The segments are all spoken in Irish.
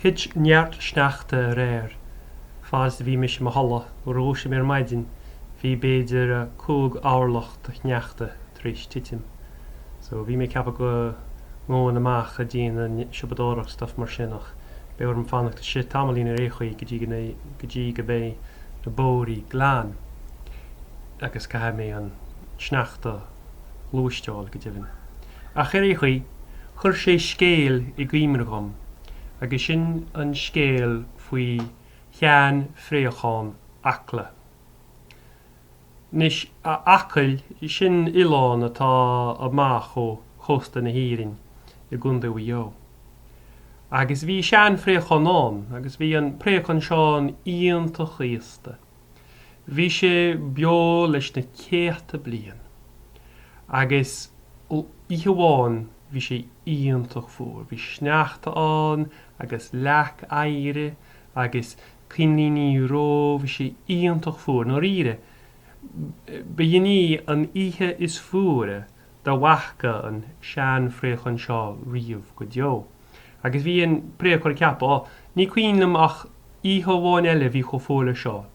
Hid neart sneachta réir, fás bhí mis mo halla, róise mér maidin, bhí beidir cúg áirlacht neachta trísh titim. So bhí mé cappa go ngóin amach a dín siobadórach stuff mar sinach. Beir an fannach si tamlín réchuí go dtí go bé na bórí glán, agus caithe mé an sneachta lúisteáil go dtíbhinn. A réchuí, chur sé scéal I gcuimre gom, agus sin an scéal faoi Seanphréachán Acla. Nis acl sin Ileán atá amach ó chosta na hírin I gunda bhío. Agus bhí Seanphréachán agus bhí an préachán seán íontach chéasta. Bhí sé beo leis na céachta bliain. Agus ó ihamháin bhí sé íontach fuair. Bhí sneachta an, agus leach aire, agus cinlíní ró, bhí sé íontach fuair. Nó ríre, beginní an ihe is fuaire da wachca an Seanphréachán seo riamh go deo. Agus bhí an préachán ceappa, ní cuinnam ach ihamháin eile bhí cho fóla seo.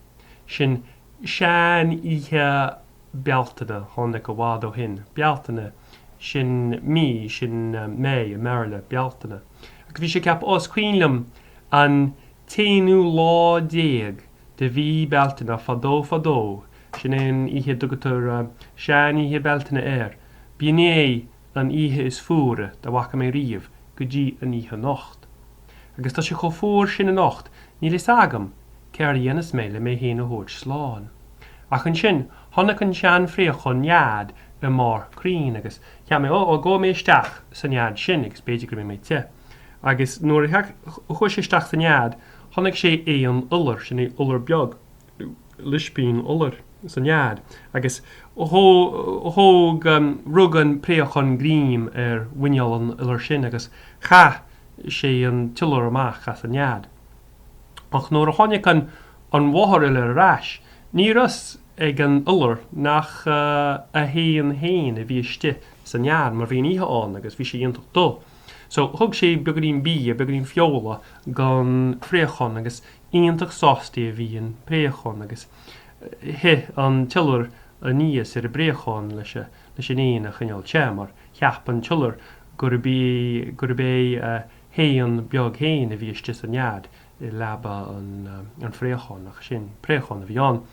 Sin Seanoíche Bhealtaine tháinig go bhád ó hin. Bhealtaine sin mí, sin mé, Merle, Bhealtaine. Agus bhí sé ceappa os cuinnam an téanú lá déag de bhí Bhealtaine fadó, sin éon ihe dugatar Seanoíche Bhealtaine Bhíon é an ihe is fuaire da bhacha mé riamh go dtí an ihe nocht. Agus tá sé cho fuair sin a nocht, ní is agam, ceir dhéanas mé le mé héana thuirt sláán. Ach an sin, tháinig an Seanphréachán nead I mar crín agus ceap mé ó go mé isteach san nead sin agus beidir go mé te. Agus nuair chuis isteach san nead, tháinig sé éon uller sin é uller beag, lispín uller san nead. Agus thóg rugan préachán grím winneall an uller sin agus cha sé an tuillir amach as an nead. Ach nuair a tháinig an mháthair ile rais, ní ras ag an uller nach a héan héin a bhí iste san nead mar bhíon ihe an agus bhí sé iontach dó. So thug sé begarín bí a begarín fiola gan phréachán agus iontach sástí a bhí an préachán agus an tuillir a níos ar a bréachán leis an éon a chuineáil te mar cheap an tuillir gur bé héan beag héin a bhí iste san nead I leabhar an phréachán ach sin préachán a bhí an.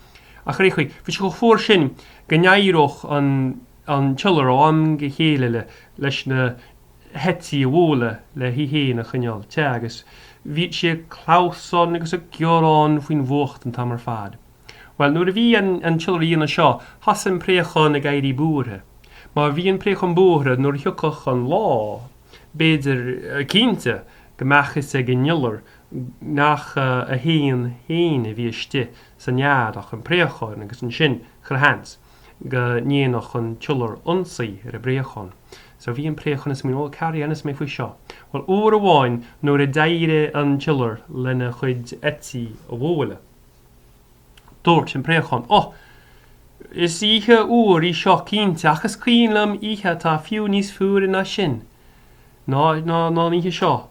Ach réchuí, bhí sé go fuair sin go neireach an tuillir am go chéile leis na hetí bhóla le héin a chuineáil te agus bhí sé chlásán agus a gearán faoin bhuacht an tamar fad. Well, nuair a bhí an tuillir íana seo, has an préachán ag éirí búthe. Mar bhí an préachán búthe nuair thiocach an lá, beidir cínte go mechas ag an ngeallar nach a héan a bhí iste san nead ach an préachán agus an sin churthans go níanach an tuillir ionsaí ar a bréachán. So bhí an préachán is mó carí anas mé faoi seo. Well, uair amháin nuair a d'éire an tuillir lena chuid etí a bhóla. Dúirt an préachán, is ihe uair I seo cínte achas cuinnlam ihe tá fiú níos fuair na sin. Ná ihe seo.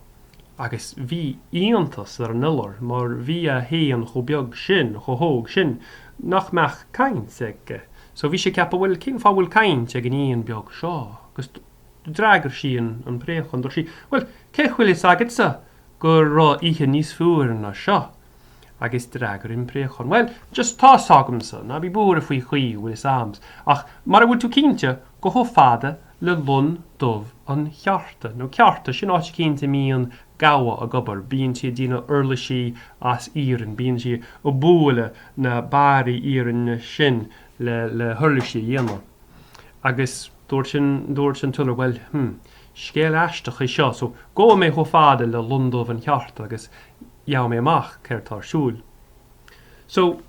Agus bhí íontas ar an uller, mar bhí a héan cho beag sin, cho thóg sin, nach meach caint ag. So bhí sé ceappa bhfuil cin fá bhfuil caint ag an íon beag seo. Agus ddraigar sí an préachán dúir sí, well, ce chuil is agad sa gur rá ihe níos fuair na seo. Agus ddraigar an préachán. Well, just tá sagam sa, na bhí búra faoi chuí bhfuil is ams. Ach, mar a bhfuil tú cínte go cho fada le lun dubh an chearta. nó cearta sin áit cínte míon gawa a gobar, bíonn si dína urlaisí as íran, bíonn si ó búla na bárí íran sin le hurlaisí dhéana. Agus dúirt sin tuillir, well, scéal eisteach é seo, so go mé cho fada le lundómh an chearta agus jou mé amach ceirtar siúil. So,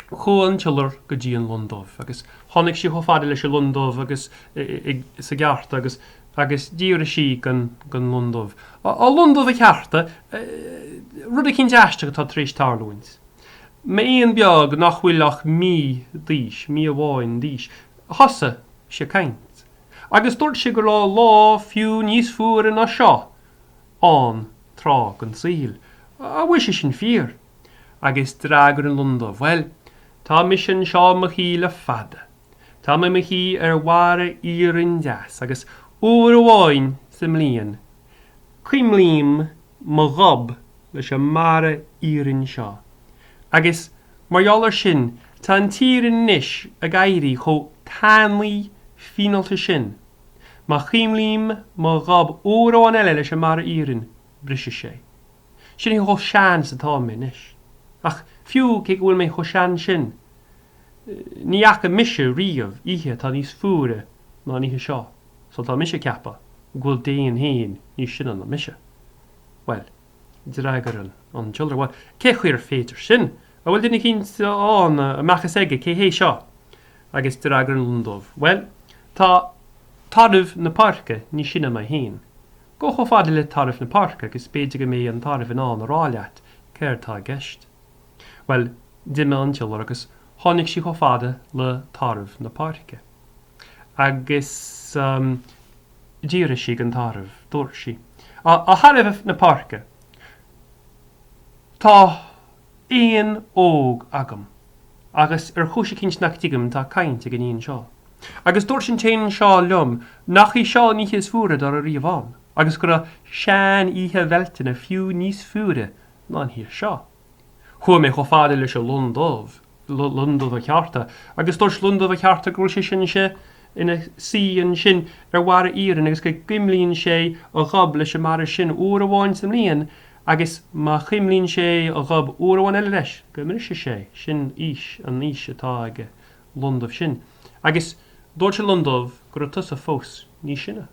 cho an tuillir go dtí an lundómh, agus tháinig si cho fada leis a lundómh agus sa gcearta agus díra sí gan lundómh. A lundómh a chearta, rud a cinn eisteach atá tríos tarlúins. Ma éon beag nach bhfuilach mí a bháin díis, thosa sé caint. Agus dúirt sé go lá fiú níos fuair na seo, an trách an Scéal. A bhuis sin fíor. Agus dragur an Lundamh. Well, tá mise seo Mhícheál fada. Tá Mhícheál mhara iarraindeas agus uair amháin sa mbliain. Cuimlím mo ghob leis an mara iarrain seo. Agus margheallar sin tá an tírean níis a gairí cho tánlaí fínalta sin. Má chuimlím mo ghob uair amháin eile leis an mara iarrain brise sé. Sin í cho sean sa tá mé níis. Ach fiú cé bhfuil mé cho sean sin. Ní acha mise riamh ihe tá níos fuaire ná níthe seo. So tá mise ceappa ghfuil déon hain níos sin an mise. Well, dragar an children. Well, cé chuir féidir sin. A bhfuil duine cinnt an amachchas aige cé hé seo. Agus dragar an Lundamh. Well, tá taramh na parca ní sinna mai hain. Go cho fada le taramh na parca agus beidir go mé an taramh in an ráileat céir tá gceist. Well, duine an children agus tháinig sí cho fada le taramh na parca. Agus díire sí an taramh, dúir sí. A taramh na parca. Tá éon óg agam. Agus chúise cinnt nach tigam tá cainte gan íon seo. Agus dúir sin téann seo liom nach í seo níos fuaire dar a riomháin. Agus go Seanoíche Bhealtaine fiú níos fuaire ná an hir seo. Chua mé cho fada leis a Lundamh a chearta. Agus dúirt Lundamh a chearta gúil sé sin se ina síon sin mhara iarrain agus go gimlíonn sé a ghob leis a mara sin uair amháin sa mbliain agus má chimlíonn sé a ghob uair amháin eile leis go mrise sé sin an níos atá ag Lundamh sin. Agus dúirt sé Lundamh gur tusa fós ní sinna.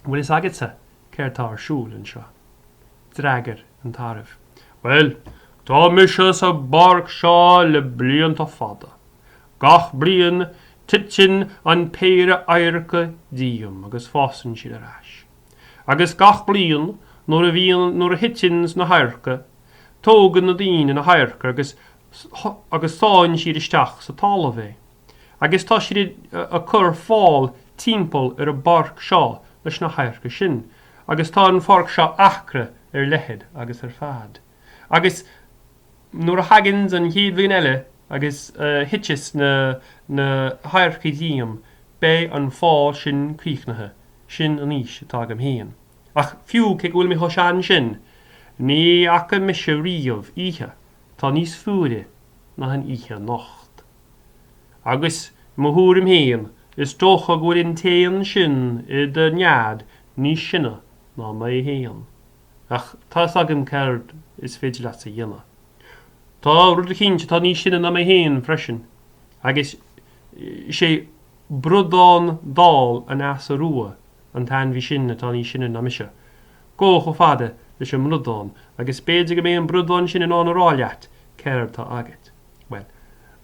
Bhfuil is agatsa céir tá arsúil an seo. Dragar an taramh. Well, tá mise sa barc seo le blianta fada. Gach blian titin an péire airca díam agus fásan siad arás. Agus gach blian nuair a hitins na hairca, tógan na daoine na hairca agus táin siad isteach sa talamh. Agus tá siad a chur fáil timpeall ar a barc seo leis na hairca sin. Agus tá an farc seo achra ar lehead agus ar fad. Agus nuair a hagins an chéadmhaoin eile agus hitis na hairca díam bé an fáil sin críochnathe sin an níos atá agam héan. Ach fiú cé bhfuil mé cho sean sin, ní acha mise riamh ihe tá níos fuaire ná an ihe nocht. Agus mo thuairim héan is dócha bhfuil in téan sin I de nead níos sinna ná mé héan. Ach tá agam ceird is féidir leat a dhéanamh. Tá rud a chinse tá níos sinna ná mé héan freisin. Agus sé brudán dál an as a rua an tain bhí sin atá níos sinna ná mise. Go cho fada leis an brudán agus beidir go mé an brudán sin in an ráileat ceir tá agat. Well,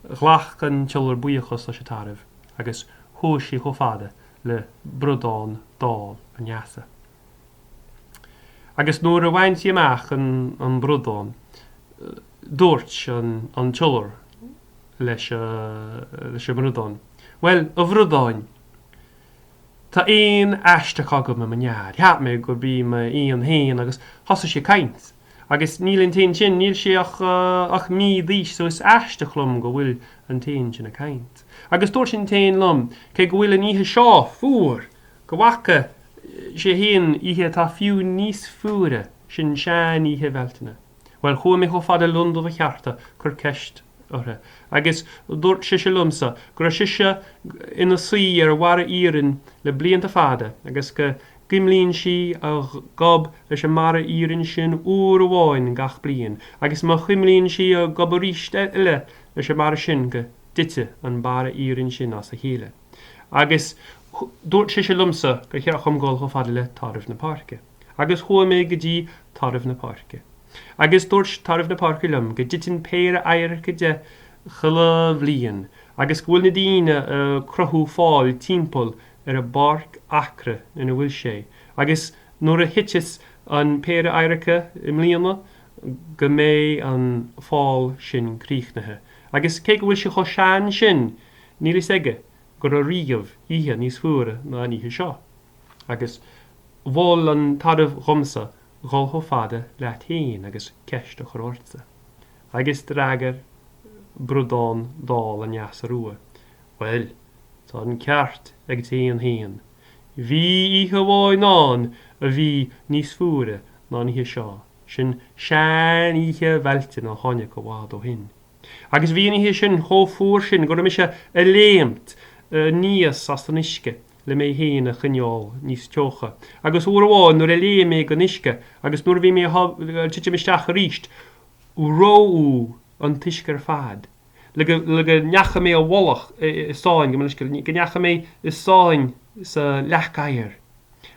ghlach an tiilr buíochas leis a taramh agus thuais sí cho fada le brudán dál an neasa. Agus nuair a bhaint amach an brudán, dúirt an tiilr leis a brudán. Well, a bhrudáin, tá éon aisteach agam am nead. Theap mé gur bí me íon hain agus thosa sé caint. Agus níl an tain sin, níl sé ach mí dhís, so is aisteach lom go bhfuil an tain sin a caint. Agus dúirt sin tain lom, cé go bhfuil an ihe seo fuair, go bhacha sé hain ihe tá fiú níos fuaire sin Seanoíche Bhealtaine. Well, chua mé cho fada Lundamh a chearta chur ceist orthe. Agus dúirt sé lumsa, gur sé ina suí ar mhara iarrain le blianta fada, agus go gimlíonn sí a gob leis an mara iarrain sin uair amháin gach blian. Agus má chimlíonn sí a gob a ríist eile leis an mara sin go dite an bara iarrain sin as a chéile. Agus dúirt sé lumsa go chearach gáil cho fada le taramh na parca. Agus chua mé go dtí taramh na parca. Agus dúirt taramh na parca lom go ditin péire aircha de chula bhliain. Agus bhfuil na daoine cruthú fáil timpeall ar a barc achra ina bhfuil sé. Agus nuair a hitis an péire aircha I mbliana go mé an fáil sin críochnathe. Agus cé go bhfuil sé cho sean sin níl is aige gur a riamh ihe níos fuaire ná an ihe seo. Agus bhil an taramh chumsa ghol ho fada leathain agus ceiste chorórta. Agus dragar brudán dál an neas a rua. Well, tá an ceart ag téan héan. Bhí ihe bháin ná a bhí níos fuaire ná nithe seo. Sin Seanoíche Bhealtaine a tháinig go bhád ó hin. Agus bhí nithe sin chó fuair sin go mise a léimt níos as an isce le mé héana a chuneáil níos teocha. Agus uair bháin nuair a léim mé go nisce agus nuair bhí mé tiite misteach a ríist róú an tuiscear fad. Le go neacha mé a bhlach sáin go neacha mé is sáin sa leaghcéir.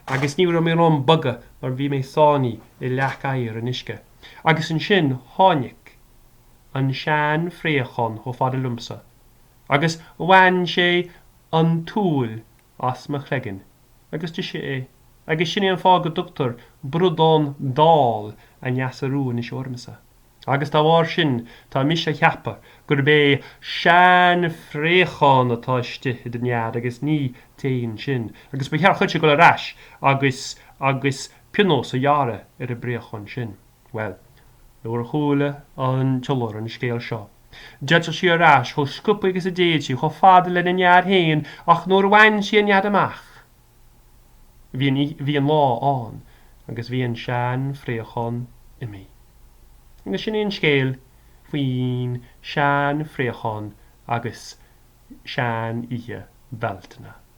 Agus ní ra mé an bugga mar bhí mé sánaí i leaghcéir an isce. Agus an sin tháinig an Seanphréachán ó fada lumsa. Agus bhain sé an túil as mo chleagan. Agus tu sé é. Agus sin an fá go dúchtar brudán dál a neasarú is ormasa. Agus tá bhar sin tá mise cheappa gur bé Seanphréachán atá iste i den nead agus ní téin sin. Agus ba chear chuite go le rais agus pinós a dheara ar a bréachán sin. Well, nuair a chúla an teolóir an scéal seo. Deirtear sí a rais cho scupa agus a déití cho fada le na nead héin ach nuair bhain sí a nead amach. Bhí an lá an agus bhí an Seanphréachán imi. Agus sin éon scéal faoin Seanphréachán agus Seanoíche Bhealtaine.